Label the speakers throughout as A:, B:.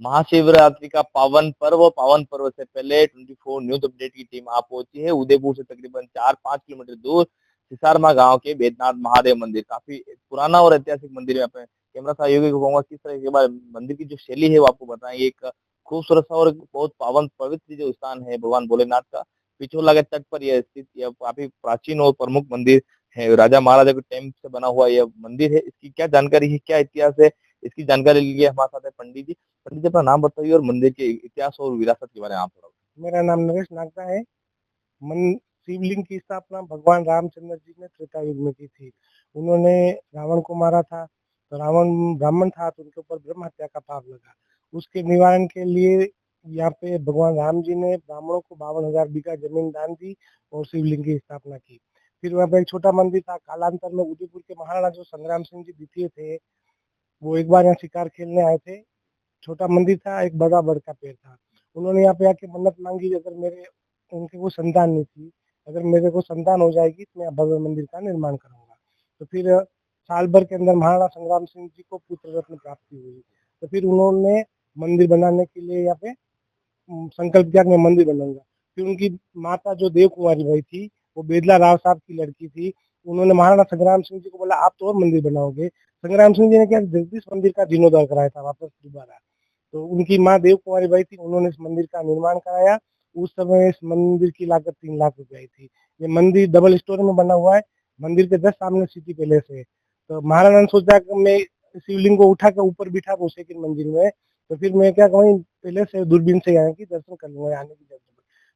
A: महाशिवरात्रि का पावन पर्व से पहले 24 न्यूज अपडेट की टीम आ पहुंची है उदयपुर से तकरीबन 4-5 किलोमीटर दूर सिसारमा गांव के बैद्यनाथ महादेव मंदिर। काफी पुराना और ऐतिहासिक मंदिर है। यहाँ पे कैमरा सहयोगी को कहूंगा किस तरह के बाद मंदिर की जो शैली है वो आपको बताएंगे। एक खूबसूरत सा और बहुत पावन पवित्र जो स्थान है भगवान भोलेनाथ का, पिछोला के तट पर यह स्थित यह काफी प्राचीन और प्रमुख मंदिर है। राजा महाराजा के टाइम से बना हुआ यह मंदिर है। इसकी क्या जानकारी है, क्या इतिहास है, इसकी जानकारी लिए हमारे साथ है पंडित जी। पंडित जी अपना नाम बताइए और मंदिर के इतिहास और विरासत के बारे में आप थोड़ा।
B: मेरा नाम नरेश नागदा है। मन शिवलिंग की स्थापना भगवान रामचंद्र जी ने त्रेता युग में की थी। उन्होंने रावण को मारा था, तो रावण ब्राह्मण था तो उनके ऊपर ब्रह्म हत्या का पाप लगा। उसके निवारण के लिए यहाँ पे भगवान राम जी ने ब्राह्मणों को 52,000 बीघा जमीन दान दी और शिवलिंग की स्थापना की। फिर वहाँ पे एक छोटा मंदिर था। कालांतर में उदयपुर के महाराणा जो संग्राम सिंह जी द्वितीय थे, वो एक बार यहाँ शिकार खेलने आए थे। छोटा मंदिर था, एक बड़ा बड़ का पेड़ था। उन्होंने यहाँ पे आके मन्नत मांगी, अगर मेरे उनके को संतान नहीं थी, अगर मेरे को संतान हो जाएगी तो मैं भव्य मंदिर का निर्माण करूंगा। तो फिर साल भर के अंदर महाराणा संग्राम सिंह जी को पुत्र रत्न प्राप्ति हुई। तो फिर उन्होंने मंदिर बनाने के लिए यहाँ पे संकल्प किया कि मैं मंदिर बनाऊंगा। फिर उनकी माता जो देव कुमारी भाई थी, वो बेदला राव साहब की लड़की थी। उन्होंने महाराणा संग्राम सिंह जी को बोला आप तो और मंदिर बनाओगे। संग्राम सिंह जी ने क्या जगदीश मंदिर का जीर्णोद्धार कराया था वापस दोबारा। तो उनकी माँ देव कुमारी बाई थी, उन्होंने इस मंदिर का निर्माण कराया। उस समय इस मंदिर की लागत 3 लाख रुपए आई थी। ये मंदिर डबल स्टोरी में बना हुआ है। मंदिर के जस्ट सामने सिटी पैलेस है। तो महाराणा ने सोचा कि मैं शिवलिंग को उठा के ऊपर बिठा दूं सेकंड मंजिल में, तो फिर मैं क्या कहूँ पहले से दूरबीन से आने की दर्शन कर लूंगा, आने की जरूरत।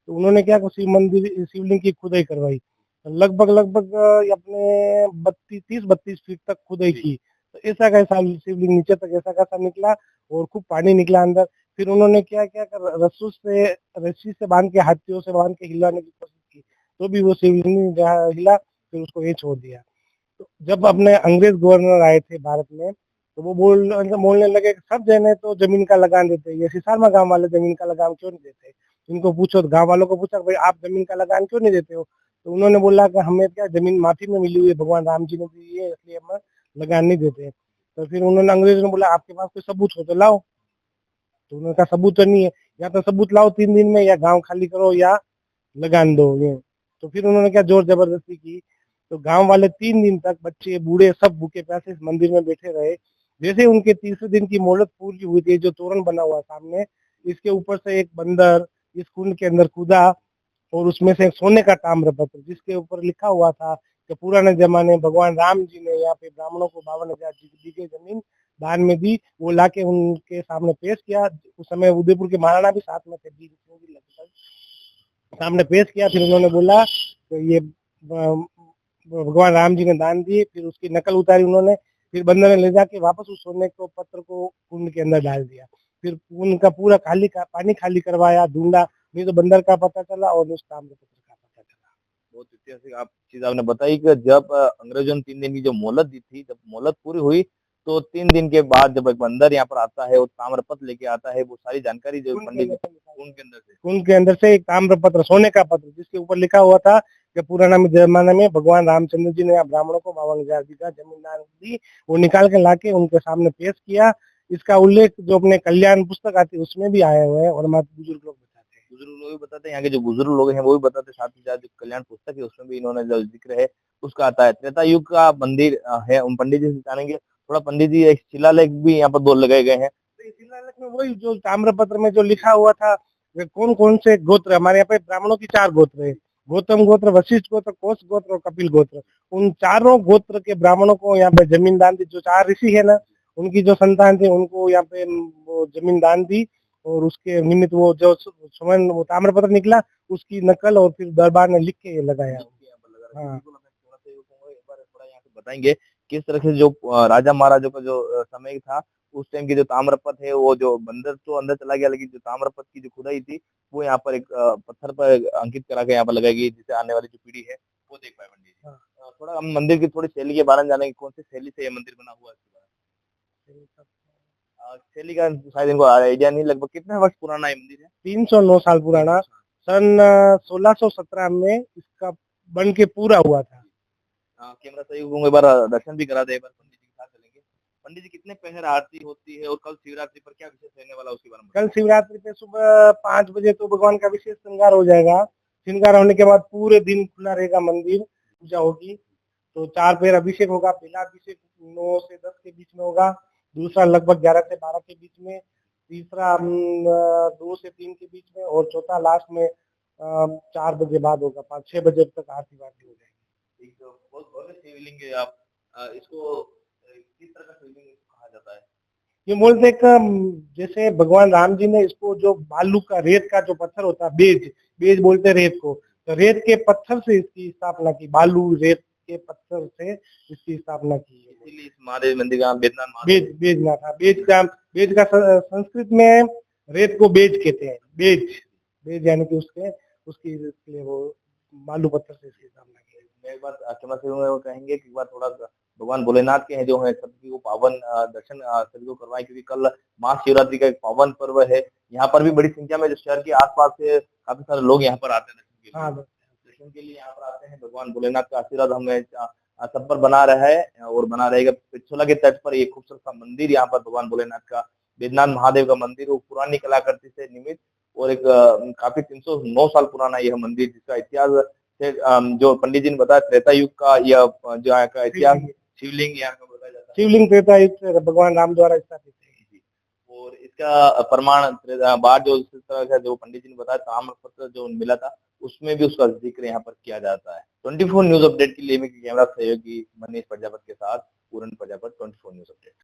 B: तो उन्होंने क्या शिव मंदिर शिवलिंग की खुदाई करवाई। लगभग लगभग अपने 30-32 फीट तक खुदाई की। तो ऐसा कैसा शिवलिंग नीचे तक ऐसा कैसा निकला और खूब पानी निकला अंदर। फिर उन्होंने क्या क्या कर रस्सी से बांध के, हाथियों से बांध के हिलाने की कोशिश की, तो भी वो शिवलिंग जहाँ हिला, फिर उसको यहीं छोड़ दिया। तो जब अपने अंग्रेज गवर्नर आए थे भारत में, तो वो बोलने लगे कि सब जने तो जमीन का लगान देते हैं, ये सिसारमा गांव वाले जमीन का लगान क्यों नहीं देते। इनको पूछो, तो गांव वालों को पूछा भाई आप जमीन का लगान क्यों नहीं देते हो। तो उन्होंने बोला कि हमें क्या जमीन माफी में मिली हुई है, भगवान राम जी ने दी है, इसलिए हम लगान नहीं देते। तो फिर उन्होंने अंग्रेजों ने बोला आपके पास कोई सबूत हो तो लाओ। तो उन्होंने कहा सबूत तो नहीं है, या तो सबूत लाओ 3 दिन में, या गांव खाली करो, या लगान दो ये। तो फिर उन्होंने क्या जोर जबरदस्ती की। तो गांव वाले 3 दिन तक बच्चे बूढ़े सब भूखे प्यासे इस मंदिर में बैठे रहे। जैसे उनके तीसरे दिन की मोहलत पूरी हुई थी, जो तोरण बना हुआ सामने, इसके ऊपर से एक बंदर इस कुंड के अंदर कूदा, और उसमें से एक सोने का ताम्रपत्र जिसके ऊपर लिखा हुआ था कि पुराने जमाने में भगवान राम जी ने यहाँ पे ब्राह्मणों को 52,000 बीघे जमीन दान में दी, वो लाके उनके सामने पेश किया। उस समय उदयपुर के महाराणा भी साथ में थे, सामने पेश किया। फिर उन्होंने बोला तो ये भगवान राम जी ने दान दिए। फिर उसकी नकल उतारी उन्होंने। फिर बंदर ने ले जाके वापस उस सोने को पत्र को कुंड के अंदर डाल दिया। फिर उनका पूरा पानी खाली करवाया, ढूंढा, नहीं तो बंदर का पता चला और उस ताम्रपत्र का पता चला।
A: बहुत ऐतिहासिक आप चीज आपने बताई कि जब अंग्रेजों ने 3 दिन की जो मोहलत दी थी, जब मोहलत पूरी हुई तो 3 दिन के बाद जब एक बंदर यहाँ पर आता है और ताम्रपत्र लेके आता है, वो सारी जानकारी जो पंडित जी
B: कुंड के अंदर से एक ताम्रपत्र, सोने का पत्र, जिसके ऊपर लिखा हुआ था कि पुराना जमाने में भगवान रामचंद्र जी ने यहाँ ब्राह्मणों को 52,000 बीघा जमीन दान दी, वो निकाल के लाके उनके सामने पेश किया। इसका उल्लेख जो अपने कल्याण पुस्तक आती है उसमें भी आया हुआ है, और हमारे बुजुर्ग लोग बताते हैं।
A: बुजुर्ग लोग भी बताते हैं, यहाँ के जो बुजुर्ग लोग हैं वो भी बताते हैं, साथ ही साथ जो कल्याण पुस्तक है उसमें भी इन्होंने जो जिक्र है उसका आता है। त्रेता युग का मंदिर है। उन पंडित जी से जानेंगे थोड़ा। पंडित जी एक शिलालेख भी यहाँ पर 2 लगाए गए हैं।
B: तो इस शिलालेख में वही जो ताम्रपत्र में जो लिखा हुआ था, कौन कौन से गोत्र, हमारे यहाँ पे ब्राह्मणों की 4 गोत्र है, गौतम गोत्र, वशिष्ठ गोत्र, कोष गोत्र और कपिल गोत्र। उन चारों गोत्र के ब्राह्मणों को यहाँ पे जमीन दान दी। जो 4 ऋषि है ना, उनकी जो संतान थी उनको यहाँ पे वो जमीन दान दी, और उसके निमित्त वो जो स्वर्ण वो ताम्रपत्र निकला, उसकी नकल और फिर दरबार ने लिख के ये लगाया। हाँ,
A: बताएंगे किस तरह से जो राजा महाराजों का जो समय था, उस टाइम की जो ताम्रपत्र है, वो जो बंदर तो अंदर चला गया, लेकिन जो ताम्रपत्र की जो खुदाई थी वो यहाँ पर एक पत्थर पर अंकित करा के यहाँ पर लगाई गई, जिससे आने वाली जो पीढ़ी है वो देख पाए। पंडित जी थोड़ा हम मंदिर की थोड़ी शैली के बारे में जानेंगे, कौन सी शैली से ये मंदिर बना हुआ है। शैली का शायद इनको आइडिया नहीं, लगभग कितने वर्ष पुराना ये मंदिर है।
B: 309 साल पुराना। सन 1617 में इसका बन के पूरा हुआ था।
A: कैमरा सही एक बार दर्शन भी करा दे, एक बार पंडित जी के साथ चलेंगे। पंडित जी कितने पहर आरती होती है और कल शिवरात्रि पर क्या विशेष रहने वाला है उसके बारे में
B: कल शिवरात्रि पे सुबह 5 बजे तो भगवान का विशेष श्रृंगार हो जाएगा। श्रृंगार होने के बाद पूरे दिन खुला रहेगा मंदिर, पूजा होगी। तो 4 पेर अभिषेक होगा। पहला अभिषेक 9 से 10 के बीच में होगा, दूसरा लगभग 11 से 12 के बीच में, तीसरा 2 से 3 के बीच में और चौथा लास्ट में 4 बजे बाद होगा। 5-6 बजे तक आरती वारती हो जाएगी।
A: एक बहुत भव्य शिवलिंग है। आप इसको किस तरह का शिवलिंग कहा जाता है?
B: ये बोलते हैं कि जैसे भगवान राम जी ने इसको जो बालू का रेत का जो पत्थर होता है, बेज बोलते हैं रेत को, तो रेत के पत्थर से इसकी स्थापना की, बालू रेत के पत्थर से इसकी स्थापना की है।
A: इसीलिए इस महादेव मंदिर का नाम बेदनाथ महादेव
B: बेज ना था। बेज का संस्कृत में रेत को बेज कहते हैं। बेज यानी कि उसकी इसलिए वो बालू पत्थर से इसकी स्थापना की है।
A: मैं एक बार क्षमा करूंगा, वो कहेंगे कि एक बार थोड़ा भगवान भोलेनाथ के हैं जो है सभी को पावन दर्शन सभी को करवाएं, क्योंकि कल महाशिवरात्रि का एक पावन पर्व है। यहाँ पर भी बड़ी संख्या में जो शहर के आसपास से काफी सारे लोग यहाँ पर आते हैं दर्शन के लिए।
B: हाँ,
A: दर्शन के लिए यहाँ पर आते हैं। भगवान भोलेनाथ का आशीर्वाद हमें सब पर बना रहा है और बना रहेगा। पिछोला के तट पर एक खूबसूरत सा मंदिर यहाँ पर भगवान भोलेनाथ का, बैद्यनाथ महादेव का मंदिर, वो पुरानी कलाकृति से निर्मित और एक काफी 309 साल पुराना यह मंदिर, जिसका इतिहास से जो पंडित जी ने बताया त्रेता युग का यह जो यहाँ का इतिहास शिवलिंग यहाँ का बताया जाता है।
B: शिवलिंग त्रेता युग से भगवान राम द्वारा स्थापित है।
A: और इसका प्रमाण बाद जो इस तरह का जो पंडित जी ने बताया ताम्र पत्र जो मिला था, उसमें भी उसका जिक्र यहाँ पर किया जाता है। 24 न्यूज अपडेट के लिए मैं कैमरा सहयोगी मनीष प्रजापत के साथ पूरन प्रजापत, 24 न्यूज अपडेट।